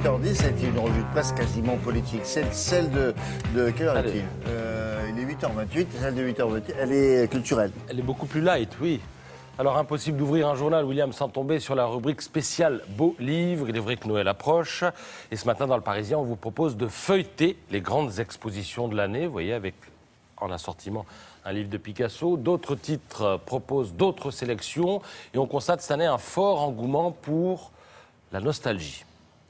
8h10, ça a été une revue de presse quasiment politique. Celle de quelle heure est-il Il est 8h28, celle de 8h28, elle est culturelle. Elle est beaucoup plus light, oui. Alors, impossible d'ouvrir un journal, William, sans tomber sur la rubrique spéciale Beaux livres. Il est vrai que Noël approche. Et ce matin, dans Le Parisien, on vous propose de feuilleter les grandes expositions de l'année. Vous voyez, avec en assortiment un livre de Picasso. D'autres titres proposent d'autres sélections. Et on constate cette année un fort engouement pour la nostalgie.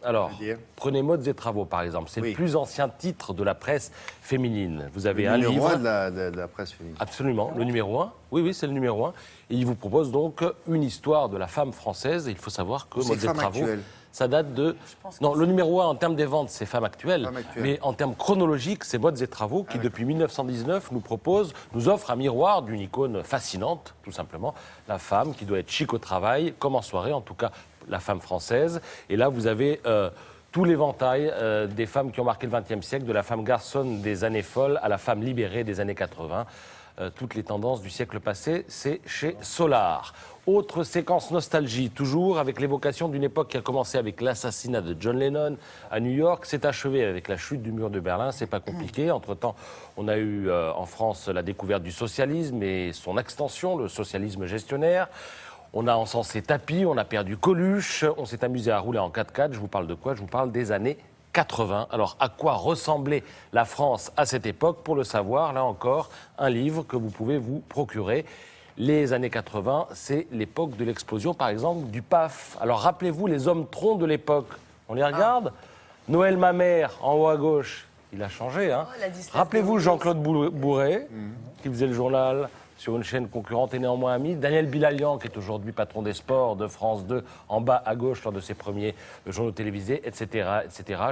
Alors, prenez Modes et Travaux, par exemple. C'est le plus ancien titre de la presse féminine. Vous avez un livre... Le numéro 1 de la presse féminine. Absolument, le numéro 1. Oui, c'est le numéro 1. Et il vous propose donc une histoire de la femme française. Et il faut savoir que Modes et Travaux, actuelle. Ça date de... Non, le numéro 1, en termes des ventes, c'est Femmes actuelles. Mais en termes chronologiques, c'est Modes et Travaux qui, depuis 1919, nous offre un miroir d'une icône fascinante, tout simplement. La femme qui doit être chic au travail, comme en soirée, en tout cas la femme française. Et là, vous avez tout l'éventail des femmes qui ont marqué le XXe siècle, de la femme garçonne des années folles à la femme libérée des années 80. Toutes les tendances du siècle passé, c'est chez Solar. Autre séquence nostalgie, toujours avec l'évocation d'une époque qui a commencé avec l'assassinat de John Lennon à New York, s'est achevée avec la chute du mur de Berlin. C'est pas compliqué. Entre-temps, on a eu en France la découverte du socialisme et son extension, le socialisme gestionnaire. On a encensé Tapie, on a perdu Coluche, on s'est amusé à rouler en 4x4. Je vous parle de quoi? Je vous parle des années 80. Alors, à quoi ressemblait la France à cette époque? Pour le savoir, là encore, un livre que vous pouvez vous procurer. Les années 80, c'est l'époque de l'explosion, par exemple, du PAF. Alors, rappelez-vous les hommes troncs de l'époque. On les regarde? Noël Mamère, en haut à gauche, il a changé. Hein. Rappelez-vous Jean-Claude Bourret, qui faisait le journal sur une chaîne concurrente et néanmoins amie. Daniel Bilalian, qui est aujourd'hui patron des sports de France 2, en bas à gauche lors de ses premiers journaux télévisés, etc.,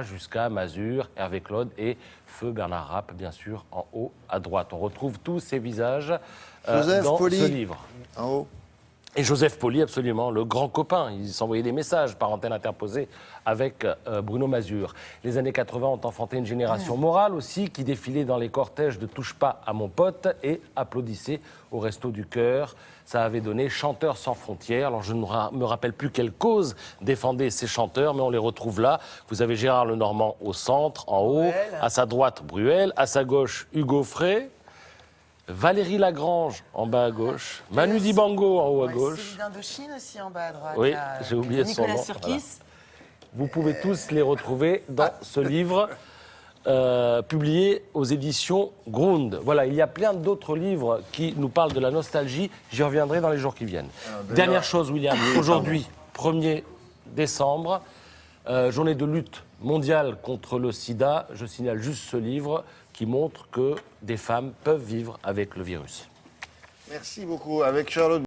jusqu'à Mazur, Hervé Claude et Feu Bernard Rapp, bien sûr, en haut à droite. On retrouve tous ces visages dans ce livre. En haut. Et Joseph Poli, absolument, le grand copain. Ils s'envoyaient des messages par antenne interposée avec Bruno Mazur. Les années 80 ont enfanté une génération morale aussi qui défilait dans les cortèges de Touche pas à mon pote et applaudissait au Resto du Cœur. Ça avait donné Chanteurs sans frontières. Alors je ne me rappelle plus quelle cause défendait ces chanteurs, mais on les retrouve là. Vous avez Gérard Lenormand au centre, en haut. À sa droite, Bruel. À sa gauche, Hugo Frey. Valérie Lagrange, en bas à gauche. Manu Dibango, en haut à gauche. Celui d'Indochine aussi, en bas à droite. Oui, j'ai oublié son nom. Nicolas Sirkis. Voilà. Vous pouvez tous les retrouver dans ce livre publié aux éditions Grund. Voilà, il y a plein d'autres livres qui nous parlent de la nostalgie. J'y reviendrai dans les jours qui viennent. Dernière chose, William. Aujourd'hui, 1er décembre, journée de lutte mondiale contre le sida. Je signale juste ce livre qui montre que des femmes peuvent vivre avec le virus. Merci beaucoup. Avec Charlotte.